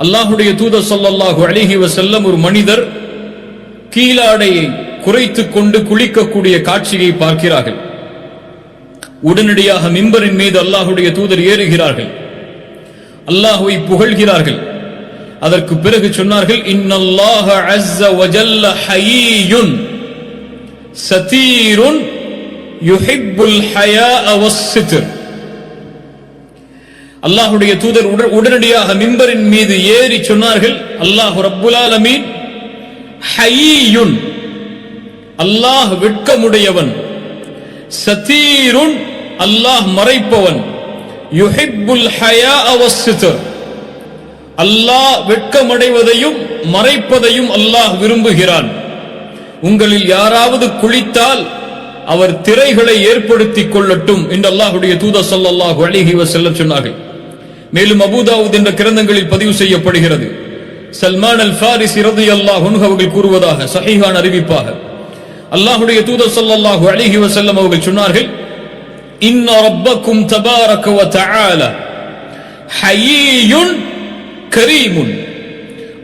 அல்லாஹுடைய தூதர் ஸல்லல்லாஹு அலைஹி வஸல்லம் ஒரு மனிதர் கீழாடையை குறைத்துக் கொண்டு குளிக்கக்கூடிய காட்சியை பார்க்கிறார்கள். உடனடியாக மிம்பரின் மீது அல்லாஹுடைய தூதர் ஏறுகிறார்கள், அல்லாஹ்வை புகழ்கிறார்கள். அதற்கு பிறகு சொன்னார்கள், இன்னல்லாஹ அஸ்ஸ வஜல்ல ஹய்யுன் சதீருன் யுஹிப்புல் ஹயாஅ வஸ்ஸித்ர். அல்லாஹுடைய தூதர் உடனடியாக மிம்பரின் மீது ஏறி சொன்னார்கள், அல்லாஹ் ரப்புல் ஆலமீன் ஹய்யுன், அல்லாஹ் வெட்கமுடையவன், சதீருன், அல்லாஹ் மறைப்பவன், யுஹிப்புல் ஹயாஅ வஸ்ஸித்ர், அல்லாஹ் வெட்கமடைவதையும் மறைப்பதையும் அல்லாஹ் விரும்புகிறான். உங்களில் யாராவது குளித்தால் அவர் திரைகளை ஏற்படுத்திக் கொள்ளட்டும் என்று அல்லாஹுடைய தூதர் ஸல்லல்லாஹு அலைஹி வஸல்லம் சொன்னார்கள். மேலும் அபூதாவூத் என்ற கிரந்தங்களில் பதிவு செய்யப்படுகிறது, சல்மான் அல் ஃபாரிஸி ரலியல்லாஹு அன்ஹு அவர்கள் கூறுவதாக சஹீஹான அறிவிப்பாக அல்லாஹுடைய தூதர் ஸல்லல்லாஹு அலைஹி வஸல்லம் அவர்கள் சொன்னார்கள், இன்ன ரப்பக்கும் தபாரக வ தஆலா ஹய்யுன் கரீமுன்.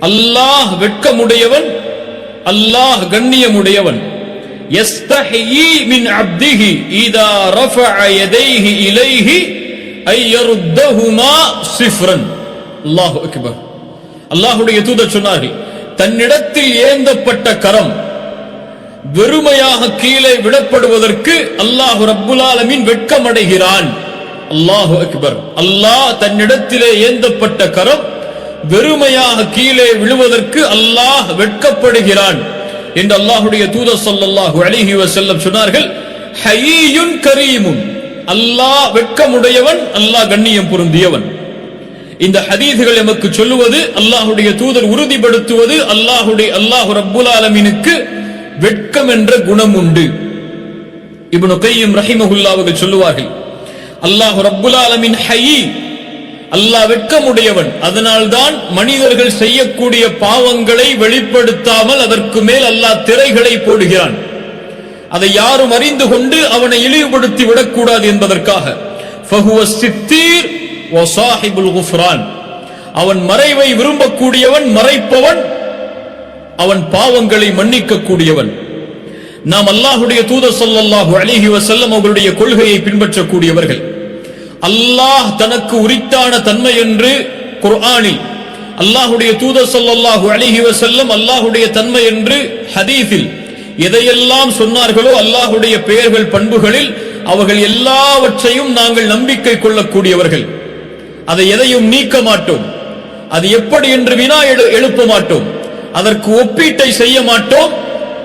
அல்லாஹ் வெட்கமுடையவன், அல்லாஹ் கண்ணியமுடையவன். யஸ்தஹயி மின் அப்திஹி இதா ரஃபஅ யதைஹி இலைஹி ஐ யருத்தஹுமா ஸிஃப்ரன். அல்லாஹு அக்பர். அல்லாஹ்வுடைய தூதர் சொன்னார்கள், தன்னிடத்தில் ஏந்தப்பட்ட கரம் வெறுமையாக கீழே விடப்படுவதற்கு அல்லாஹ் ரப்புல் ஆலமீன் வெட்கமடைகிறான். அல்லாஹு அக்பர். அல்லாஹ் தன்னிடத்திலே ஏந்தப்பட்ட கரம் வெறுமையாக கீழே விழுவதற்கு அல்லாஹ் வெட்கப்படுகிறான் என்று அல்லாஹுடைய தூதர் ஸல்லல்லாஹு அலைஹி வஸல்லம் சொன்னார்கள். ஹய்யுன் கரீமுன், அல்லாஹ் வெட்கமுடையவன், அல்லாஹ் கண்ணியம் பொருந்தியவன். இந்த ஹதீஸ்கள் நமக்கு சொல்லுவது, அல்லாஹுடைய தூதர் உறுதிப்படுத்துவது, அல்லாஹ் ரப்புல் ஆலமீனுக்கு வெட்கம் என்ற குணம் உண்டு. இப்னு கய்யிம் ரஹிமஹுல்லாஹ் அவர்கள் சொல்லுவார்கள், அல்லாஹ் ரப்புல் ஆலமீன் ஹய்ய், அல்லாஹ் வெட்கமுடையவன். அதனால்தான் மனிதர்கள் செய்யக்கூடிய பாவங்களை வெளிப்படுத்தாமல் அதற்கு மேல் அல்லாஹ் திரைகளை போடுகிறான். அதை யாரும் அறிந்து கொண்டு அவனை இழிவுபடுத்தி விடக்கூடாது என்பதற்காக. ஃபஹுவ சித்தீர் வ ஸாஹிபுல் குஃப்ரான். அவன் மறைவை விரும்பக்கூடியவன், மறைப்பவன், அவன் பாவங்களை மன்னிக்க கூடியவன். நாம் அல்லாஹ்வுடைய தூதர் ஸல்லல்லாஹு அலைஹி வஸல்லம் அவர்களுடைய கொள்கையை பின்பற்றக்கூடியவர்கள். அல்லாஹ் தனக்கு உரித்தான தன்மை என்று குர்ஆனில், அல்லாஹ்வுடைய தூதர் ஸல்லல்லாஹு அலைஹி வஸல்லம் அல்லாஹ்வுடைய தன்மை என்று ஹதீஸில் எதையெல்லாம் சொன்னார்களோ அல்லாஹ்வுடைய பெயர்கள், பண்புகளில் அவர்கள் எல்லாவற்றையும் நாங்கள் நம்பிக்கை கொள்ளக்கூடியவர்கள். அதை எதையும் நீக்க மாட்டோம். அது எப்படி என்று வினா எழுப்ப மாட்டோம். அதற்கு ஒப்பீட்டை செய்ய மாட்டோம்.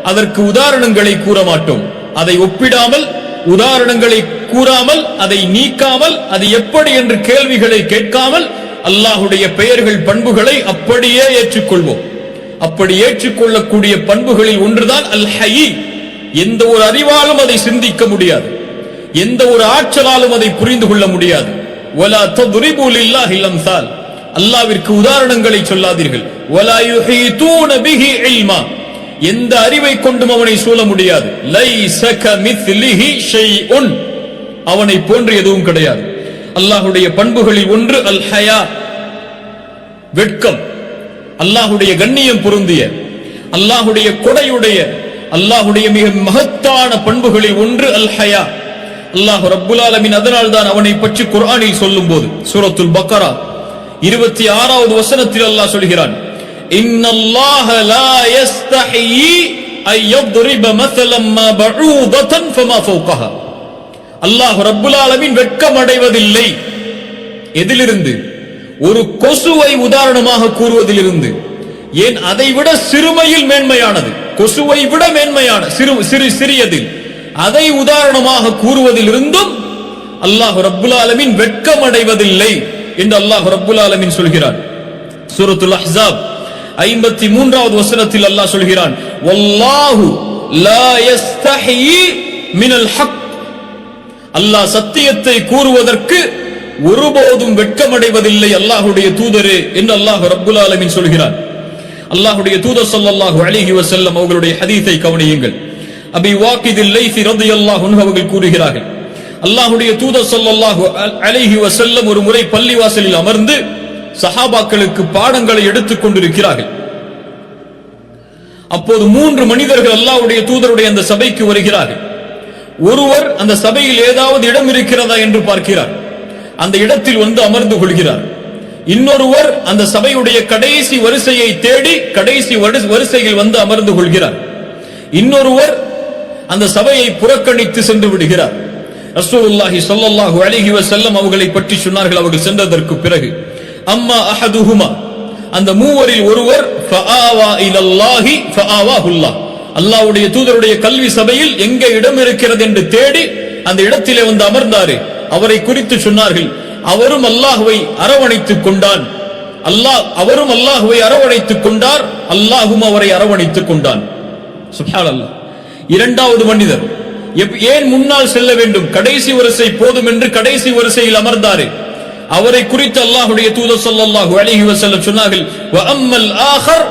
அதற்கு உதாரணங்களை கூற மாட்டோம். அதை ஒப்பிடாமல், உதாரணங்களை கூறாமல், அதை நீக்காமல், அது எப்படி என்று கேள்விகளை கேட்காமல் அல்லாஹுடைய பெயர்கள், பண்புகளை அப்படியே ஏற்றுக்கொள்வோம். அப்படி ஏற்றுக்கொள்ளக்கூடிய பண்புகளில் ஒன்றுதான் அல் ஹய்ய். எந்த ஒரு அறிவாலும் அதை சிந்திக்க முடியாது, எந்த ஒரு ஆற்றலாலும் அதை புரிந்து கொள்ள முடியாது. வலா தத்ரிபு லில்லாஹில் அம்சால். அல்லாஹ்விற்கு உதாரணங்களை சொல்லாதீர்கள். வலா யுஹீதூன பிஹி இல்மா. எந்த அறிவை கொண்டும் அவனை சூழ முடியாது. லைஸ கமித்லிஹி ஷைஉன். அவனை போன்று எதுவும் கிடையாது. அல்லாஹ்வுடைய பண்புகளில் ஒன்று அல் ஹயா, வெட்கம். அல்லாஹ்வுடைய கண்ணியம் பொருந்திய, அல்லாஹ்வுடைய கொடையுடைய, அல்லாஹ்வுடைய மிக மகத்தான பண்புகளில் ஒன்று அல் ஹயா. அல்லாஹ் ரப்புல் ஆலமீன் அதனால்தான் அவனை பற்றி குர்ஆனில் சொல்லும்போது சூரத்துல் பக்கரா 26வது வசனத்தில் அல்லாஹ் சொல்கிறான், இன்னல்லாஹ லா யஸ்தஹி ஐ யضرب مثلا ما بعوضة فما فوقها. அல்லாஹ் ரப்புல் ஆலமீன் வெட்கம் அடைவதில்லை. எதிலிருந்து? ஒரு கொசுவை உதாரணமாக கூறுவதிலிருந்து. ஏன்? அதை விட சிறுமையில் மேன்மையானது, கொசுவை விட மேன்மையான சிறியதில், அதை உதாரணமாக கூறுவதிலிருந்தும் அல்லாஹ் ரப்புல் ஆலமீன் வெட்கம் அடைவதில்லை என்று அல்லாஹ் ரப்புல் ஆலமீன் சொல்கிறான். சூரத்துல் அஹ்ஸாப் 53வது வசனத்தில் அல்லாஹ் சொல்கிறான், வல்லாஹு லா யஸ்தஹி மினல் ஹக். அல்லாஹ் சத்தியத்தை கூறுவதற்கு ஒருபோதும் வெட்கமடைவதில்லை அல்லாஹ்வுடைய தூதரே என்று அல்லாஹ் ரப்புல் ஆலமீன் சொல்கிறான். அல்லாஹ்வுடைய தூதர் ஸல்லல்லாஹு அலைஹி வஸல்லம் அவர்களுடைய ஹதீஸை கவனியுங்கள். அபி வாக்கித் லைஸி ரலியல்லாஹு அன்ஹு அவர்கள் கூறுகிறார்கள், அல்லாஹ்வுடைய தூதர் ஸல்லல்லாஹு அலைஹி வஸல்லம் ஒரு முறை பள்ளிவாசலில் அமர்ந்து சஹாபாக்களுக்கு பாடங்களை எடுத்துக் கொண்டிருக்கிறார்கள். அப்போது 3 மனிதர்கள் அல்லாஹ்வுடைய தூதருடைய அந்த சபைக்கு வருகிறார்கள். ஒருவர் அந்த சபையில் ஏதாவது இடம் இருக்கிறதா என்று பார்க்கிறார். அந்த இடத்தில் வந்து அமர்ந்து கொள்கிறார். இன்னொருவர் அந்த சபையுடைய கடைசி வரிசையை தேடி கடைசி வரிசையில் வந்து அமர்ந்து கொள்கிறார். இன்னொருவர் அந்த சபையை புறக்கணித்து சென்று விடுகிறார். ரசூலுல்லாஹி ஸல்லல்லாஹு அலைஹி வஸல்லம் அவர்களை பற்றி சொன்னார்கள். அவர்கள் சென்றதற்கு பிறகு அம்மா அஹதுஹுமா, அந்த மூவரில் ஒருவர் ஃபஆவா இலல்லாஹி ஃபஆவாஹுல்லாஹ், அல்லாஹ்வுடைய தூதருடைய கல்வி சபையில் எங்கே இடம் இருக்கிறது என்று தேடி அந்த இடத்திலே வந்து அமர்ந்தாரு. அவரை குறித்து சொன்னார்கள், அவரும் அல்லாஹ்வை அரவணைத்துக் கொண்டான். அவரும் அல்லாஹ்வை அரவணைத்துக் கொண்டார், அல்லாஹ்வும் அவரை அரவணைத்துக் கொண்டான். சுப்ஹானல்லாஹ். இரண்டாவது மனிதர் ஏன் முன்னால் செல்ல வேண்டும், கடைசி வரிசை போதும் என்று கடைசி வரிசையில் அமர்ந்தாரு. அவரை குறித்து அல்லாஹ்வுடைய தூதர் ஸல்லல்லாஹு அலைஹி வஸல்லம் சொன்னார்கள், வ அம்மல் ஆகர்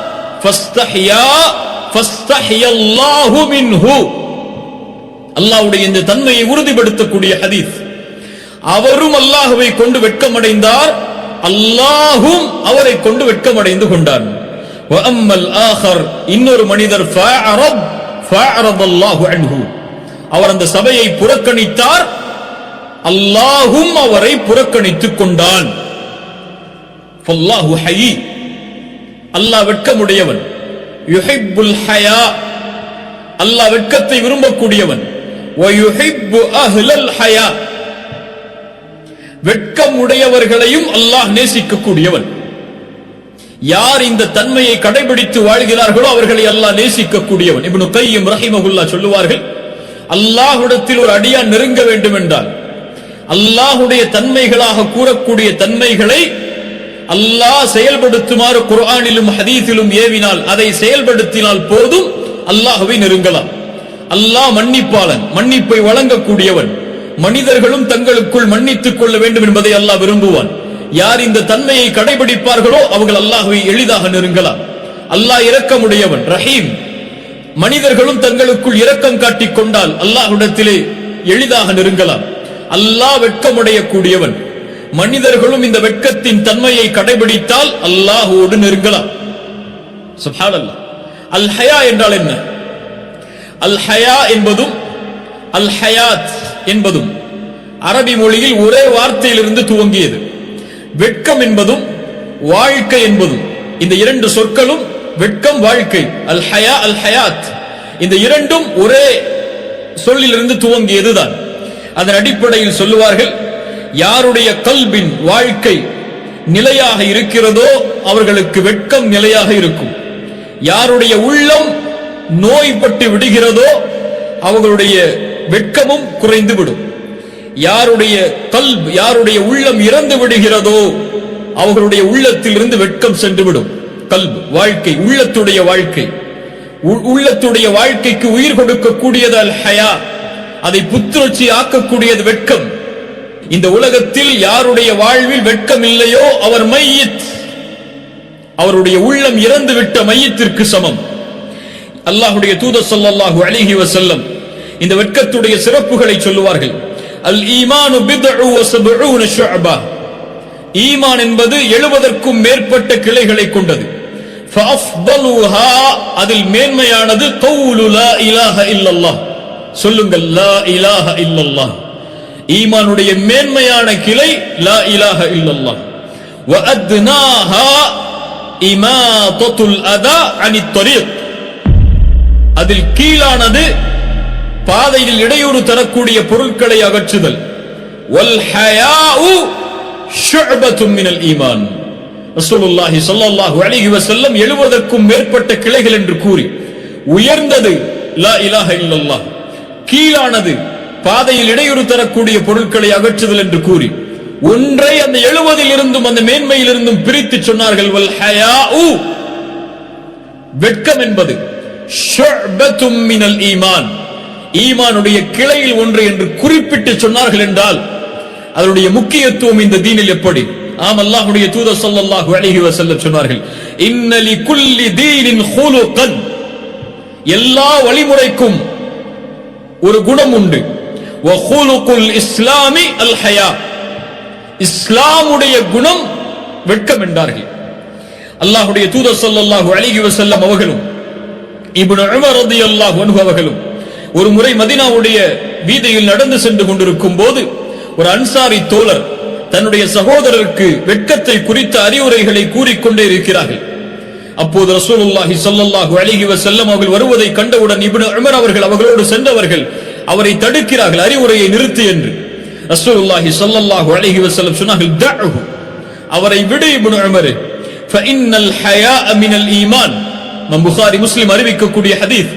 ஃபஸ்தஹியல்லாஹு மின்ஹு. அல்லாஹ்வுடைய இந்த தன்மையை உறுதிப்படுத்தக்கூடிய ஹதீஸ். அவரும் அல்லாஹ்வை கொண்டு வெட்கமடைந்தார், அல்லாஹ்வும் அவரை கொண்டு வெட்கமடைந்து கொண்டார். வ அம்மல் ஆகர், இன்னொரு மனிதர் ஃபஅரதல்லாஹு அன்ஹு, அவர் அந்த சபையை புறக்கணித்தார், அல்லாஹ்வும் அவரை புறக்கணித்துக் கொண்டான். ஃபல்லாஹு ஹய்ய், அல்லாஹ் வெட்கமுடையவன். யுஹிப்புல் ஹயா, அல்லாஹ் வெட்கத்தை விரும்பக்கூடியவன். வ யுஹிப்பு அஹ்லல் ஹயா, வெட்கம் உடையவர்களையும் அல்லாஹ் நேசிக்கக்கூடியவன். யார் இந்த தன்மையை கடைபிடித்து வாழ்கிறார்களோ அவர்களை அல்லாஹ் நேசிக்கக்கூடியவன். இப்னு கையிம் ரஹிமஹுல்லாஹ் சொல்லுவார்கள், அல்லாஹ்விடத்தில் ஒரு அடியான் நெருங்க வேண்டும் என்றால் அல்லாஹ்வுடைய தன்மைகளாக கூறக்கூடிய தன்மைகளை அல்லாஹ் செயல்படுத்துமாறு குர்ஆனிலும் ஹதீஸிலும் ஏவினால், அதை செயல்படுத்தினால் போதும் அல்லாஹ்வை நெருங்கலாம். அல்லாஹ் மன்னிப்பாளன், மன்னிப்பை வழங்கக்கூடியவன். மனிதர்களும் தங்களுக்குள் மன்னித்துக் கொள்ள வேண்டும் என்பதை அல்லாஹ் விரும்புவான். யார் இந்த தன்மையை கடைபிடிப்பார்களோ அவர்கள் அல்லாஹ்வை எளிதாக நெருங்கலாம். அல்லாஹ் இரக்கமுடையவன், ரஹீம். மனிதர்களும் தங்களுக்குள் இரக்கம் காட்டிக் கொண்டால் அல்லாஹ்விடத்திலே எளிதாக நெருங்கலாம். அல்லாஹ் வெட்கமுடைய கூடியவன். மனிதர்களும் இந்த வெட்கத்தின் தன்மையை கடைபிடித்தால் அல்லாஹ்வோடு நெருங்கலாம். சுப்ஹானல்லாஹ். அல் ஹயா என்றால் என்ன? அல் ஹயா என்பதும் அல் ஹயாத் என்பதும் அரபி மொழியில் ஒரே வார்த்தையிலிருந்து துவங்கியது. வெட்கம் என்பதும் வாழ்க்கை என்பதும், இந்த இரண்டு சொற்களும் வெட்கம், வாழ்க்கை, அல் ஹயா அல் ஹயாத், இந்த இரண்டும் ஒரே சொல்லிலிருந்து துவங்கியதுதான். அதன் அடிப்படையில் சொல்லுவார்கள், யாருடைய கல்பின் வாழ்க்கை நிலையாக இருக்கிறதோ அவர்களுக்கு வெட்கம் நிலையாக இருக்கும். யாருடைய உள்ளம் நோய்பட்டு விடுகிறதோ அவர்களுடைய வெட்கமும் குறைந்து விடும். யாருடைய கல்ப், யாருடைய உள்ளம் இறந்து விடுகிறதோ அவர்களுடைய உள்ளத்தில் இருந்து வெட்கம் சென்றுவிடும். கல்ப், வாழ்க்கை, உள்ளத்துடைய வாழ்க்கை. உள்ளத்துடைய வாழ்க்கைக்கு உயிர் கொடுக்கக்கூடியது அல் ஹயா, அதை புத்துணர்ச்சி ஆக்கக்கூடியது வெட்கம். இந்த உலகத்தில் யாருடைய வாழ்வில் வெட்கம் இல்லையோ அவர் மையித், அவருடைய உள்ளம் இறந்து விட்ட மையத்திற்கு சமம். அல்லாஹ்வுடைய தூதர் ஸல்லல்லாஹு அலைஹி வஸல்லம் இந்த வெட்கத்துடைய சிறப்புகளை சொல்லுவார்கள். அல் ஈமானு பித்உ வ ஸப்ஊன ஷுஅபா, ஈமான் என்பது 70க்கும் மேற்பட்ட கிளைகளை கொண்டது. ஃபஅஃதலுஹா, அதில் மேன்மையானது கௌலு லா இலாஹ இல்லல்லாஹ், சொல்லுங்கள் லா இலாஹ இல்லல்லாஹ். ஈமானுடைய மேன்மையான கிளை லா இலாஹ இல்லல்லாஹ். வ அத்னாஹா இமாதத்துல் அதா அனித் தரீக், அதில் கீழானது பாதையில் இடையூறு தரக்கூடிய பொருட்களை அகற்றுதல். வல் ஹயாஉ ஷுஅபத்தும் மினல் ஈமான். ரசூலுல்லாஹி ஸல்லல்லாஹு அலைஹி வஸல்லம் 70க்கும் மேற்பட்ட கிளைகள் என்று கூறி, உயர்ந்தது லா இலாஹ இல்லல்லாஹ், கீழானது பாதையில் இடையூறு தரக்கூடிய பொருட்களை அகற்றுதல் என்று கூறி, ஒன்றை அந்த 70 இருந்தும் அந்த மேன்மையில் இருந்தும் பிரித்து சொன்னார்கள். வல் ஹயாஉ, வெட்கம் என்பது ஷுஅபத்தும் மினல் ஈமான், ஈமானுடைய கிளையில் ஒன்று என்று குறிப்பிட்டு சொன்னார்கள் என்றால் அதனுடைய முக்கியத்துவம் இந்த தீனில் எப்படி? ஆம், அல்லாஹ்வுடைய தூதர் ஸல்லல்லாஹு அலைஹி வஸல்லம் சொன்னார்கள், இன்ன லிகுல்லி தீனின் ஹுலுகன், எல்லா வழிமுறைக்கும் ஒரு குணம் உண்டு. வ ஹுலுகுல் இஸ்லாமி அல் ஹயா, இஸ்லாமுடைய குணம் வெட்கம் என்றார்கள். அல்லாஹ்வுடைய தூதர் ஸல்லல்லாஹு அலைஹி வஸல்லம் அவர்களும் இப்னு உமர் ரலியல்லாஹு அன்ஹு அவர்களும் ஒரு முறை மதீனாவுடைய வீதியில் நடந்து சென்று கொண்டிருக்கும் போது ஒரு அன்சாரி தோழர் தன்னுடைய சகோதரருக்கு வெட்கத்தை குறித்த அறிவுரைகளை கூறிக்கொண்டே இருக்கிறார்கள். அப்போது ரசூலுல்லாஹி ஸல்லல்லாஹு அலைஹி வஸல்லம் அவர்கள் வருவதை கண்டவுடன் இப்னு உமர் அவர்கள் அவர்களோடு சென்றவர்கள் அவரை தடுக்கிறார்கள், அறிவுரையை நிறுத்து என்று. ரசூலுல்லாஹி ஸல்லல்லாஹு அலைஹி வஸல்லம் சொன்னார்கள், தஅஹு, அவரை விடு இப்னு உமர், ஃபஇன்னல் ஹயாஅ மினல் ஈமான். புகாரி முஸ்லிம் அறிவிக்கக்கூடிய ஹதீஸ்,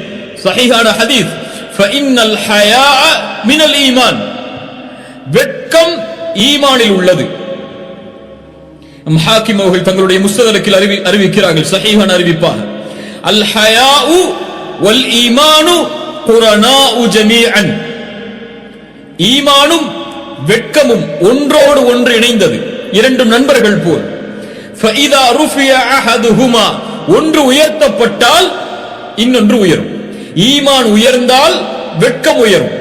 சஹீஹான ஹதீஸ். ஃபஇன்னல் ஹயாஅ மினல் ஈமான், வெட்கம் ஈமானில் உள்ளது. ஹாக்கிம் அவர்கள் தங்களுடைய முஸ்ததரக்கில் அறிவிக்கிறார்கள், சஹீஹான அறிவிப்பாக, அல் ஹயாஉ வல் ஈமானு குரனாஉ ஜமீஅன். ஈமானும் வெட்கமும் ஒன்றோடு ஒன்று இணைந்தது, இரண்டும் நண்பர்கள் போல். ஃபஇதா ருஃபிய அஹதுஹுமா, ஒன்று உயர்த்தப்பட்டால் இன்னொன்று உயரும். ஈமான் உயர்ந்தால் வெட்கம் உயரும்,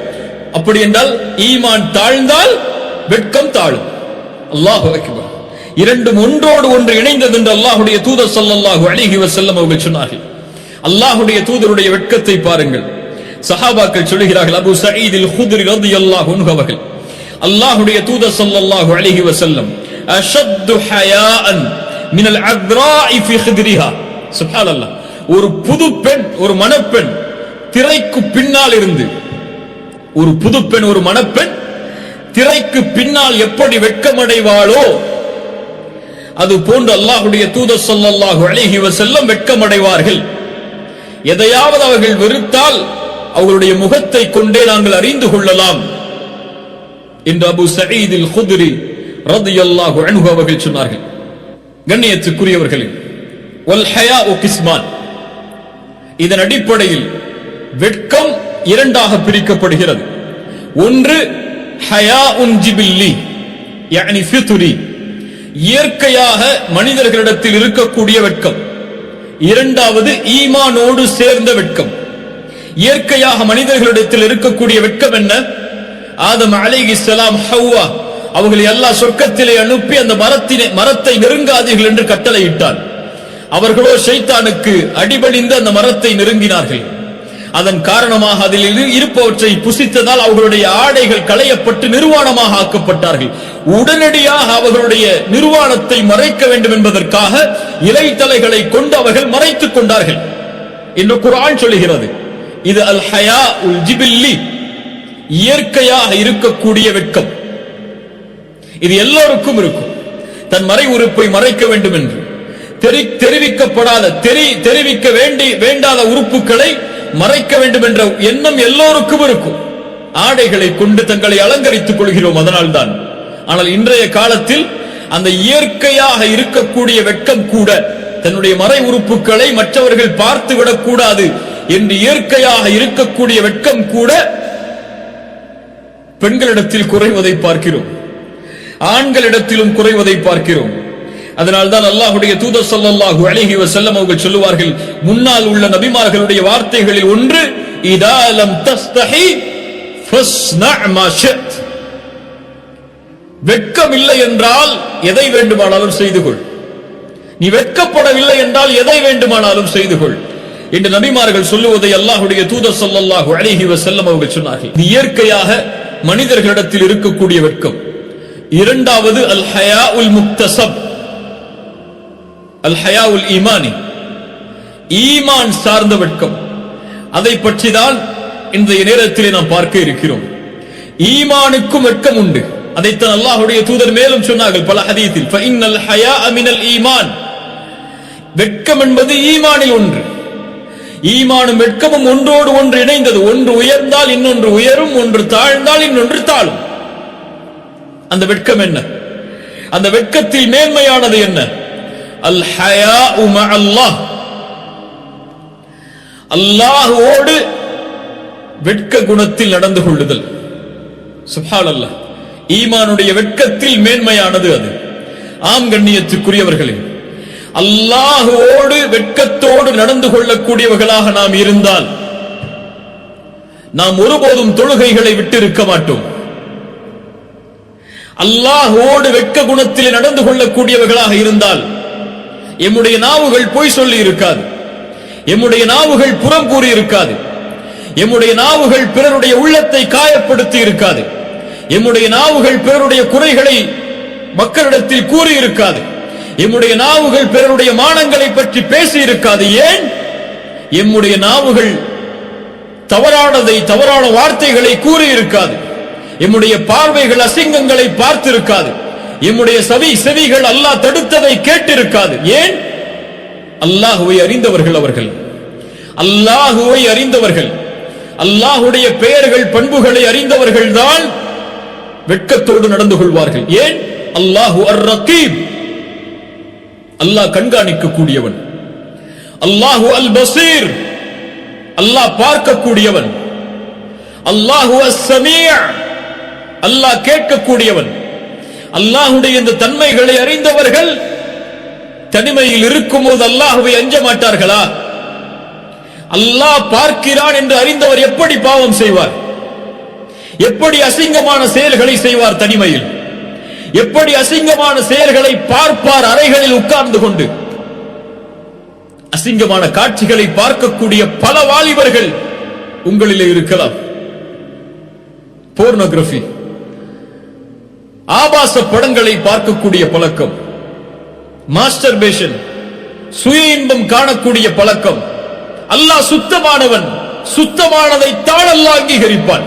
அப்படி என்றால் ஈமான் தாழ்ந்தால் வெட்கம் தாழும். அல்லாஹு அக்பர். இரண்டும் ஒன்றோடு ஒன்று இணைந்தது என்று அல்லாஹ்வுடைய தூதர் ஸல்லல்லாஹு அலைஹி வஸல்லம் அவர்கள் சொன்னார்கள். அல்லாஹ்வுடைய தூதருடைய வெட்கத்தை பாருங்கள். சஹாபாக்கள் சொல்கிறார்கள், அபூ சயீத் அல் குத்ரி ரலியல்லாஹு அன்ஹு அவர்கள், அல்லாஹ்வுடைய தூதர் ஸல்லல்லாஹு அலைஹி வஸல்லம் அஷத்து ஹயாஅன் மினல் அத்ராஇ ஃபீ ஹித்ரிஹா. சுப்ஹானல்லாஹ், ஒரு புது பெண், ஒரு மணப்பெண் திரைக்கு பின்னால் இருந்து, ஒரு புது பெண், ஒரு மணப்பெண் திரைக்கு பின்னால் எப்படி வெட்கமடைவாளோ அது போன்று அல்லாஹ்வுடைய தூதர் ஸல்லல்லாஹு அலைஹி வஸல்லம் வெட்கமடைவார்கள். எதையாவது அவர்கள் வெறுத்தால் அவர்களுடைய முகத்தை கொண்டே நாங்கள் அறிந்து கொள்ளலாம் என்று அபூ சயீத் அல் குத்ரி ரலியல்லாஹு அன்ஹு அவர்கள் சொன்னார்கள். கண்ணியத்துக்குரியவர்களே, வல் ஹயாஉ கிஸ்மான், இதன் அடிப்படையில் வெட்கம் இரண்டாக பிரிக்கப்படுகிறது. ஒன்று ஹயாஉன் ஜிபில்லி, யானி ஃபித்ரி, இயற்கையாக மனிதர்களிடத்தில் இருக்கக்கூடிய வெட்கம். இரண்டாவது ஈமானோடு சேர்ந்த வெட்கம். இயற்கையாக மனிதர்களிடத்தில் இருக்கக்கூடிய வெட்கம் என்ன? ஆதம் அலைஹிஸ்ஸலாம், ஹவ்வா அவர்களை அல்லாஹ் சொர்க்கத்திலே அனுப்பி அந்த மரத்தை நெருங்காதீர்கள் என்று கட்டளையிட்டார். அவர்களோ ஷைத்தானுக்கு அடிபணிந்து அந்த மரத்தை நெருங்கினார்கள். அதன் காரணமாக அதில் இருப்பவற்றை புசித்ததால் அவர்களுடைய ஆடைகள் களையப்பட்டு நிர்வாணமாக ஆக்கப்பட்டார்கள். உடனடியாக அவர்களுடைய நிர்வாணத்தை மறைக்க வேண்டும் என்பதற்காக இலைத்தலைகளை கொண்டு அவர்கள் மறைத்துக் கொண்டார்கள் என்று குர்ஆன் சொல்கிறது. இது அல் ஹயா உல் ஜிபில்லி, இயற்கையாக இருக்கக்கூடிய வெட்கம். இது எல்லோருக்கும் இருக்கும். தன் மறை உறுப்பை மறைக்க வேண்டும் என்று தெரிவிக்கப்படாத, தெரிவிக்க வேண்டாத உறுப்புகளை மறைக்க வேண்டும் என்ற எண்ணம் எல்லோருக்கும் இருக்கும். ஆடைகளை கொண்டு தங்களை அலங்கரித்துக் கொள்கிறோம், அதனால்தான். ஆனால் இன்றைய காலத்தில் அந்த இயற்கையாக இருக்கக்கூடிய வெட்கம் கூட, தன்னுடைய மறை உறுப்புகளை மற்றவர்கள் பார்த்து விடக்கூடாது என்று இயற்கையாக இருக்கக்கூடிய வெட்கம் கூட பெண்களிடத்தில் குறைவதை பார்க்கிறோம், ஆண்களிடத்திலும் குறைவதை பார்க்கிறோம். அதனால்தான் அல்லாஹ்வுடைய தூதர் ஸல்லல்லாஹு அலைஹி வஸல்லம் அவர்கள் சொல்லுவார்கள், முன்னால் உள்ள நபிமார்களுடைய வார்த்தைகளில் ஒன்று, இதா லம் தஸ்தஹி ஃபஸ்னா' மா ஷி't. வெட்கம் இல்லை என்றால் எதை வேண்டுமானாலும் செய்து கொள், நீ வெட்கப்படவில்லை என்றால் எதை வேண்டுமானாலும் செய்து கொள் என்று நபிமார்கள் சொல்லுவதை அல்லாஹ்வுடைய தூதர் ஸல்லல்லாஹு அலைஹி வஸல்லம் அவர்கள் சொன்னார்கள். இது இயற்கையாக மனிதர்களிடத்தில் இருக்கக்கூடிய வெட்கம். இரண்டாவது அல் ஹயாஉல் முக்தஸப், அல் ஹயாவுல் ஈமானி, ஈமான் சார்ந்த வெட்கம். அதை பற்றி தான் இன்றைய நேரத்திலே நாம் பார்க்க இருக்கிறோம். ஈமானுக்கும் வெட்கம் உண்டு. அதைத்தான் அல்லாஹ்வுடைய தூதர் மேலும் சொன்னார்கள் பல ஹதீஸில், ஃபஇன்னல் ஹயாஅ மினல் ஈமான், வெட்கம் என்பது ஈமானில் ஒன்று. ஈமானும் வெட்கமும் ஒன்றோடு ஒன்று இணைந்தது. ஒன்று உயர்ந்தால் இன்னொன்று உயரும், ஒன்று தாழ்ந்தால் இன்னொன்று தாழும். அந்த வெட்கம் என்ன? அந்த வெட்கத்தில் மேன்மையானது என்ன? அல் ஹயாஉ மஅல்லாஹ், அல்லாஹ்வோடு வெட்க குணத்தில் நடந்து கொள்ளுதல். சுப்ஹானல்லாஹ், ஈமானுடைய வெட்கத்தில் மேன்மையானது அது. ஆம் கண்ணியத்துக்குரியவர்களே, அல்லாஹ்வோடு வெட்கத்தோடு நடந்து கொள்ளக்கூடியவர்களாக நாம் இருந்தால் நாம் ஒருபோதும் தொழுகைகளை விட்டு இருக்க மாட்டோம். அல்லாஹ்வோடு வெட்க குணத்தில் நடந்து கொள்ளக்கூடியவர்களாக இருந்தால் எம்முடைய நாவுகள் பொய் சொல்லி இருக்காது, எம்முடைய நாவுகள் புறம் கூறி இருக்காது, எம்முடைய நாவுகள் பிறருடைய உள்ளத்தை காயப்படுத்தி இருக்காது, எம்முடைய நாவுகள் பிறருடைய குறைகளை மக்களிடத்தில் கூறி இருக்காது, எம்முடைய நாவுகள் பிறருடைய மானங்களை பற்றி பேசி இருக்காது. ஏன்? எம்முடைய நாவுகள் தவறான வார்த்தைகளை கூறி இருக்காது, எம்முடைய பார்வைகள் அசிங்கங்களை பார்த்திருக்காது, எம்முடைய செவிகள் அல்லாஹ் தடுத்ததை கேட்டிருக்காது. ஏன்? அல்லாஹ்வை அறிந்தவர்கள் அவர்கள், அல்லாஹ்வை அறிந்தவர்கள், அல்லாஹ்வுடைய பெயர்கள் பண்புகளை அறிந்தவர்கள் தான் வெட்கத்தோடு நடந்து கொள்வார்கள். ஏன்? அல்லாஹு அர்-ரகீப், அல்லாஹ் கண்காணிக்க கூடியவன், அல்லாஹு அல்-பஸீர், அல்லாஹ் பார்க்கக்கூடியவன், அல்லாஹு அஸ்-ஸமீஅ், அல்லாஹ் கேட்கக்கூடியவன். அல்லாஹ்வுடைய இந்த தன்மைகளை அறிந்தவர்கள் தனிமையில் இருக்கும்போது அல்லாஹ்வை அஞ்ச மாட்டார்களா? அல்லாஹ் பார்க்கிறான் என்று அறிந்தவர் எப்படி பாவம் செய்வார்? எப்படி அசிங்கமான செயல்களை செய்வார்? தனிமையில் எப்படி அசிங்கமான செயல்களை பார்ப்பார்? அறைகளில் உட்கார்ந்து கொண்டு அசிங்கமான காட்சிகளை பார்க்கக்கூடிய பல வாலிபர்கள் உங்களிலே இருக்கலாம். போர்னோகிராஃபி, ஆபாச படங்களை பார்க்கக்கூடிய பழக்கம், மாஸ்டர்பேஷன், சுய இன்பம் காணக்கூடிய பழக்கம். அல்லாஹ் சுத்தமானவன், சுத்தமானதை தான் அல்லாஹ் அங்கீகரிப்பான்,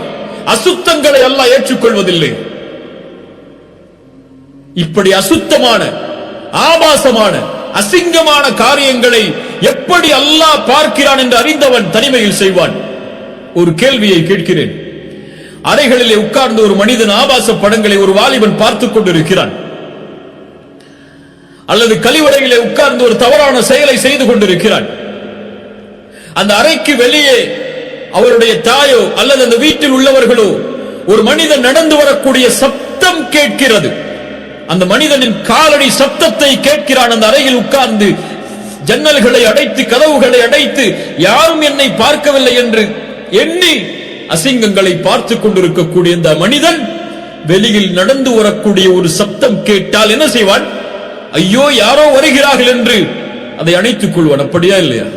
அசுத்தங்களை அல்லாஹ் ஏற்றுக்கொள்வதில்லை. இப்படி அசுத்தமான, ஆபாசமான, அசிங்கமான காரியங்களை எப்படி அல்லாஹ் பார்க்கிறான் என்று அறிந்தவன் தனிமையில் செய்வான். ஒரு கேள்வியை கேட்கிறேன். அறைகளிலே உட்கார்ந்து ஒரு மனிதன் ஆபாச படங்களை ஒரு வாலிபன் பார்த்துக் கொண்டிருக்கிறான், அல்லது கழிவறையிலே உட்கார்ந்து ஒரு தவறான செயலை செய்து கொண்டிருக்கிறான். அந்த அறைக்கு வெளியே அவருடைய தாயோ அல்லது அந்த வீட்டில் உள்ளவர்களோ ஒரு மனிதன் நடந்து வரக்கூடிய சப்தம் கேட்கிறது. அந்த மனிதனின் காலடி சப்தத்தை கேட்கிறான். அந்த அறையில் உட்கார்ந்து ஜன்னல்களை அடைத்து கதவுகளை அடைத்து யாரும் என்னை பார்க்கவில்லை என்று எண்ணி அசிங்கங்களை பார்த்துக் கொண்டிருக்கக்கூடிய இந்த மனிதன் வெளியில் நடந்து வரக்கூடிய ஒரு சப்தம் கேட்டால் என்ன செய்வான்? ஐயோ யாரோ வருகிறார்கள் என்று அதை அணைத்துக் கொள்வான். அப்படியா இல்லையா?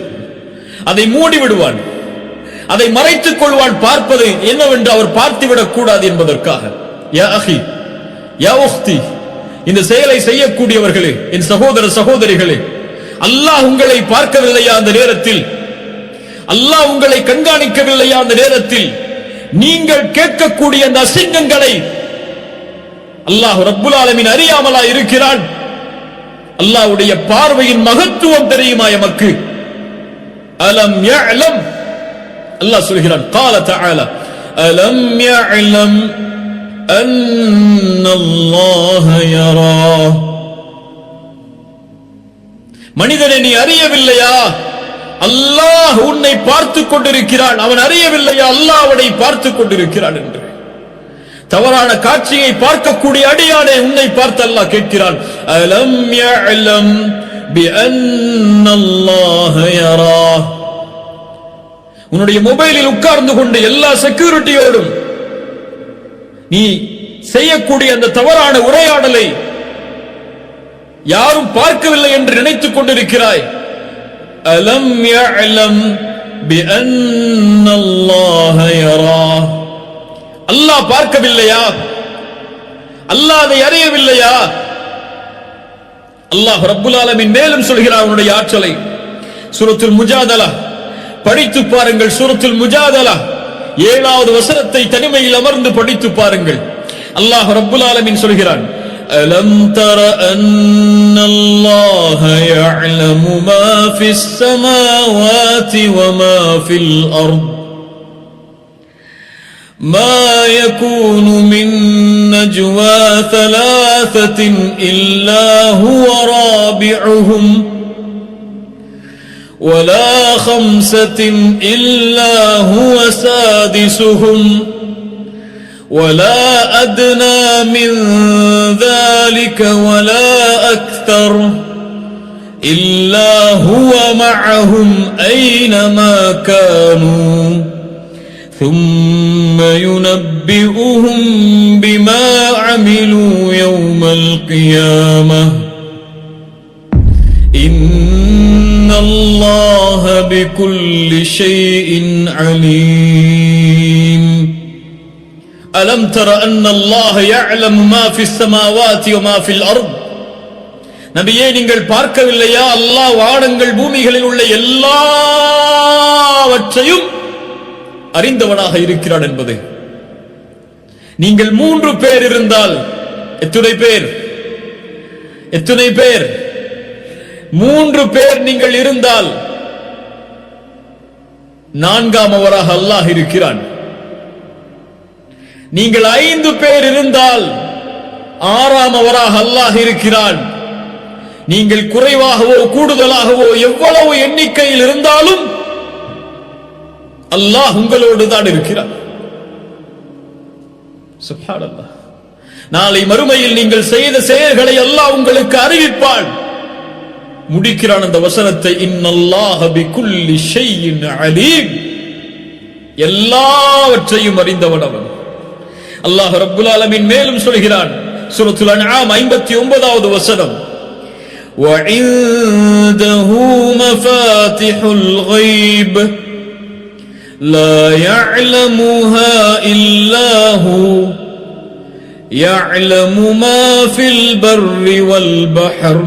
அதை மூடி விடுவான், அதை மறைத்துக் கொள்வான். பார்ப்பது என்னவென்று அவர் பார்த்துவிடக் கூடாது என்பதற்காக. யா அஹி, யா உக்தி, இந்த செயலை செய்யக்கூடியவர்களே, என் சகோதர சகோதரிகளே, அல்லாஹ் உங்களை பார்க்கவில்லையா? அந்த நேரத்தில் அல்லாஹ் உங்களை கண்காணிக்கவில்லையா? அந்த நேரத்தில் நீங்கள் கேட்கக்கூடிய அந்த அசிங்கங்களை அல்லாஹ் ரப்புல் ஆலமீன் அறியாமலா இருக்கிறான்? அல்லாஹ்வுடைய பார்வையின் மகத்துவம் தெரியுமா எமக்கு? அலம் யஅலம், அல்லாஹ் சொல்கிறான், قال تعالى அலம் யஅலம் அன்னல்லாஹ யரா. மனிதனை நீ அறியவில்லையா? அல்லாஹ் உன்னை பார்த்துக் கொண்டிருக்கிறான். அவன் அறியவில்லையா அல்லாஹ் அவனை பார்த்துக் கொண்டிருக்கிறான் என்று? தவறான காட்சியை பார்க்கக்கூடிய அடியானே, உன்னை பார்த்து அல்லாஹ் கேட்கிறான். அலம் யஅலம் பிஅன்னல்லாஹ யரா. உன்னுடைய மொபைலில் உட்கார்ந்து கொண்டு எல்லா செக்யூரிட்டியோடும் நீ செய்யக்கூடிய அந்த தவறான உரையாடலை யாரும் பார்க்கவில்லை என்று நினைத்துக் கொண்டிருக்கிறாய். அலம் யஅலம் பிஅன்னல்லாஹ யரா. அல்லாஹ் பார்க்கவில்லையா? அல்லாஹ் அதை அறியவில்லையா? அல்லாஹ் ரப்புல் ஆலமீன் மேலும் சொல்கிறார் அவனுடைய ஆற்றலை. சூரத்துல் முஜாதலா படித்து பாருங்கள். சூரத்துல் முஜாதலா 7வது வசனத்தை தனிமையில் அமர்ந்து படித்து பாருங்கள். அல்லாஹ் ரப்புல் ஆலமீன் சொல்கிறான், அலம் தர அன்னல்லாஹ யஅலமு மா ஃபிஸ் ஸமாவாதி வ மா ஃபில் அர்த் ما يكون من نجوى ثلاثة إلا هو رابعهم ولا خمسة إلا هو سادسهم ولا أدنى من ذلك ولا أكثر إلا هو معهم أينما كانوا ثم ينبئهم بما عملوا يوم القيامة إن الله بكل شيء عليم ألم تر أن الله يعلم ما في السماوات وما في الأرض நபியே நீங்கள் பார்க்கவில்லையா அல்லாஹ் வானங்கள் பூமிகளில் உள்ள எல்லாவற்றையும் அறிந்தவனாக இருக்கிறான் என்பது. நீங்கள் 3 பேர் இருந்தால் எத்தனை பேர் 3 பேர் நீங்கள் இருந்தால் 4ஆமவராக அல்லாஹ் இருக்கிறான். நீங்கள் 5 பேர் இருந்தால் 6ஆமவராக அல்லாஹ் இருக்கிறான். நீங்கள் குறைவாகவோ கூடுதலாகவோ எவ்வளவு எண்ணிக்கையில் இருந்தாலும் அல்லாஹ் உங்களோடு தான் இருக்கிறார். சுப்ஹானல்லாஹ். நாளை மறுமையில் நீங்கள் செய்த செயல்களை அல்லாஹ் உங்களுக்கு அறிவிப்பான். முடிக்கிறான் அந்த வசனத்தை, இன்னல்லாஹ பிகுல்லி ஷைஇன் அலீம். எல்லாவற்றையும் அறிந்தவன் அவன். அல்லாஹ் ரப்புல் ஆலமீன் மேலும் சொல்கிறான் சூரத்துல் அன்ஆம் 59வது வசனம், وعنده مفاتح الغيب لا يعلمها إلا هو يعلم ما في البر والبحر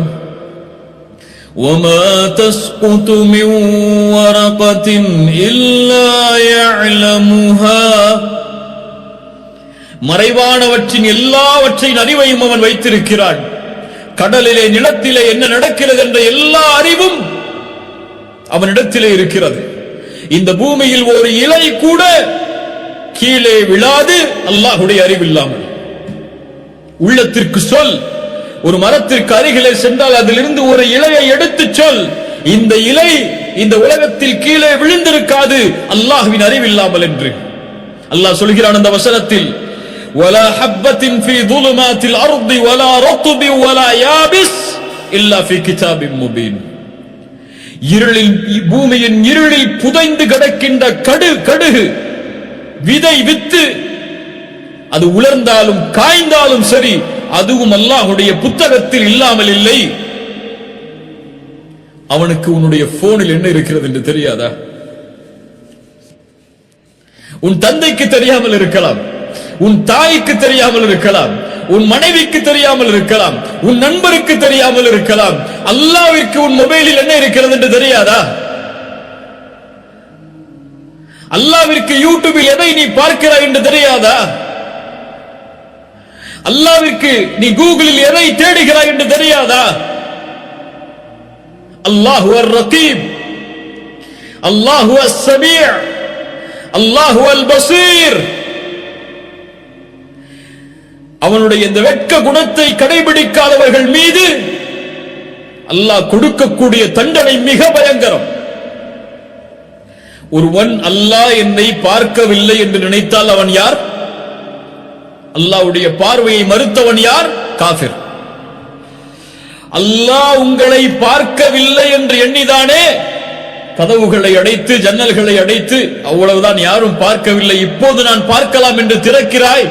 وما تسقط من ورقة إلا يعلمها. மறைவானவற்றின் எல்லாவற்றின் அறிவையும் அவன் வைத்திருக்கிறான். கடலிலே நிலத்திலே என்ன நடக்கிறது என்ற எல்லா அறிவும் அவனிடத்திலே இருக்கிறது. இந்த பூமியில் ஒரு இலை கூட கீழே விழாது அல்லாஹ்வுடைய அறிவில்லாமல். உள்ளத்திற்கு சொல், ஒரு மரத்திற்கு அருகிலே சென்றால் அதிலிருந்து ஒரு இலையை எடுத்து சொல், இந்த இலை இந்த உலகத்தில் கீழே விழுந்திருக்காது அல்லாஹ்வின் அறிவில்லாமல் என்று அல்லாஹ் சொல்கிறான் அந்த வசனத்தில், ولا حبة في ظلمات الأرض ولا رطب ولا يابس إلا في كتاب مبين. இருளில் பூமியின் இருளில் புதைந்து கிடக்கின்ற கடுகு விதை வித்து அது உலர்ந்தாலும் காய்ந்தாலும் சரி அதுவும் அல்லாஹ்வுடைய புத்தகத்தில் இல்லாமல் இல்லை. அவனுக்கு உன்னுடைய போனில் என்ன இருக்கிறது என்று தெரியாதா? உன் தந்தைக்கு தெரியாமல் இருக்கலாம், உன் தாய்க்கு தெரியாமல் இருக்கலாம், உன் மனைவிக்கு தெரியாமல் இருக்கலாம், உன் நண்பருக்கு தெரியாமல் இருக்கலாம். அல்லாஹ்விற்கு உன் மொபைலில் என்ன இருக்கிறது என்று தெரியாதா? அல்லாஹ்விற்கு யூடியூபில் எதை நீ பார்க்கிறாய் என்று தெரியாதா? அல்லாஹ்விற்கு நீ கூகுளில் எதை தேடுகிறாய் என்று தெரியாதா? அல்லாஹு அர்-ரகீப், அல்லாஹு அஸ்-சமீஅ், அல்லாஹு அல்-பஸீர். அவனுடைய இந்த வெட்க குணத்தை கடைபிடிக்காதவர்கள் மீது அல்லாஹ் கொடுக்கக்கூடிய தண்டனை மிக பயங்கரம். ஒருவன் அல்லாஹ் என்னை பார்க்கவில்லை என்று நினைத்தால் அவன் யார்? அல்லாஹ்வுடைய பார்வையை மறுத்தவன் யார்? காஃபிர். அல்லாஹ் உங்களை பார்க்கவில்லை என்று எண்ணிதானே கதவுகளை அடைத்து ஜன்னல்களை அடைத்து அவ்வளவுதான், யாரும் பார்க்கவில்லை, இப்போது நான் பார்க்கலாம் என்று திறக்கிறாய்.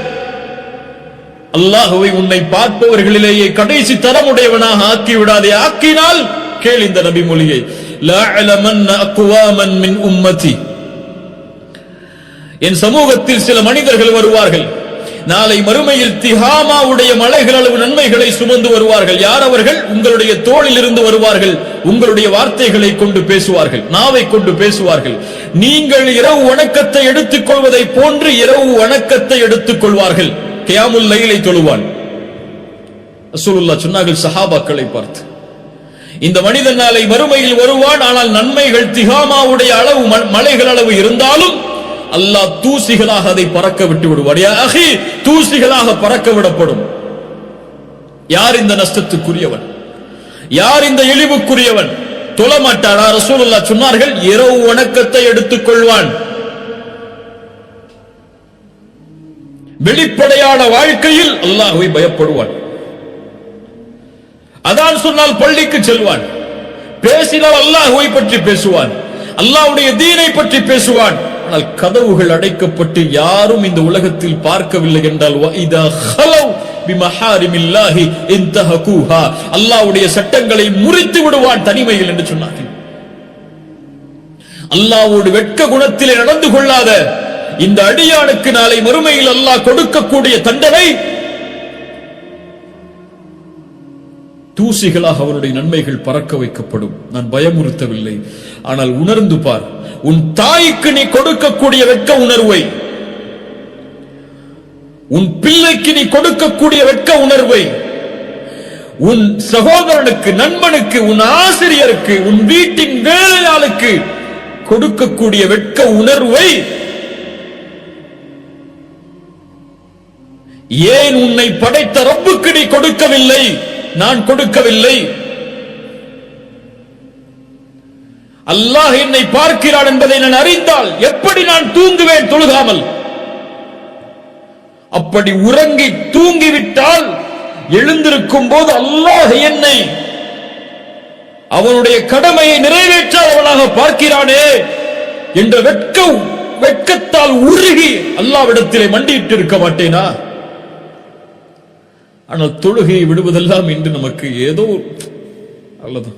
அல்லாஹ்வை உன்னை பார்ப்பவர்களிலேயே கடைசி தரமுடையவனாக ஆக்கிவிடாதே. ஆக்கினால் கேள் இந்த நபி மொழியை, லா அலமன்ன அக்வாமன் மின் உம்மதி. என் சமூகத்தில் சில மனிதர்கள் வருவார்கள், நாளை மறுமையில் திஹாமாவுடைய மலைகள் அளவு நன்மைகளை சுமந்து வருவார்கள். யார் அவர்கள்? உங்களுடைய தோளில் இருந்து வருவார்கள். உங்களுடைய வார்த்தைகளை கொண்டு பேசுவார்கள், நாவை கொண்டு பேசுவார்கள். நீங்கள் இரவு வணக்கத்தை எடுத்துக் கொள்வதை போன்று இரவு வணக்கத்தை எடுத்துக் கொள்வார்கள். கியாமுல் லைலை தொழுவான். ரசூலுல்லாஹ் சொன்னார்கள் சஹாபாக்களை பார்த்து, இந்த மனிதன் நாளை மறுமையில் வருவான், ஆனால் நன்மைகள் திஹாமாவுடைய அளவு மலைகள் அளவு இருந்தாலும் அல்லாஹ் தூசிகளாக அதை பறக்க விட்டு விடுவார். யா அஹி, தூசிகளாக பறக்க விடப்படும். யார் இந்த நஷ்டத்துக்குரியவன்? யார் இந்த இழிவுக்குரியவன்? தொழமாட்டாரா? ரசூலுல்லாஹ் சொன்னார்கள் இரவு வணக்கத்தை எடுத்துக் கொள்வான். வெளிப்படையான வாழ்க்கையில் அல்லாஹ்வை பயப்படுவான். அதான் சொன்னால் பள்ளிக்கு செல்வான், பேசினால் அல்லாஹ்வை பற்றி பேசுவான், அல்லாஹ்வுடைய தீனை பற்றி பேசுவான். ஆனால் கதவுகள் அடைக்கப்பட்டு யாரும் இந்த உலகத்தில் பார்க்கவில்லை என்றால் அல்லாஹ்வுடைய சட்டங்களை முறித்து விடுவான் தனிமையில் என்று சொன்னார்கள். அல்லாஹ்வோடு வெட்க குணத்திலே நடந்து கொள்ளாத இந்த அடியானுக்கு நாளை மறுமையில் அல்லாஹ் கொடுக்கக்கூடிய தண்டனை தூசிகளாக அவருடைய நன்மைகள் பறக்க வைக்கப்படும். நான் பயமுறுத்தவில்லை, ஆனால் உணர்ந்து பார். உன் தாய்க்கு நீ கொடுக்கக்கூடிய வெட்க உணர்வை, உன் பிள்ளைக்கு நீ கொடுக்கக்கூடிய வெட்க உணர்வை, உன் சகோதரனுக்கு, நண்பனுக்கு, உன் ஆசிரியருக்கு, உன் வீட்டின் வேலையாளுக்கு கொடுக்கக்கூடிய வெட்க உணர்வை ஏன் உன்னை படைத்த ரப்புக்கு நீ கொடுக்கவில்லை? நான் கொடுக்கவில்லை. அல்லாஹ் என்னை பார்க்கிறான் என்பதை நான் அறிந்தால் எப்படி நான் தூங்குவேன் தொழுகாமல்? அப்படி உறங்கி தூங்கிவிட்டால் எழுந்திருக்கும் போது அல்லாஹ் என்னை அவனுடைய கடமையை நிறைவேற்றாதவனாக பார்க்கிறானே என்ற வெட்கத்தால் உருகி அல்லாஹ்விடத்திலே மண்டியிட்டு இருக்க மாட்டேனா? ஆனால் தொழுகையை விடுவதெல்லாம் இன்று நமக்கு ஏதோ அவ்வளவுதான்.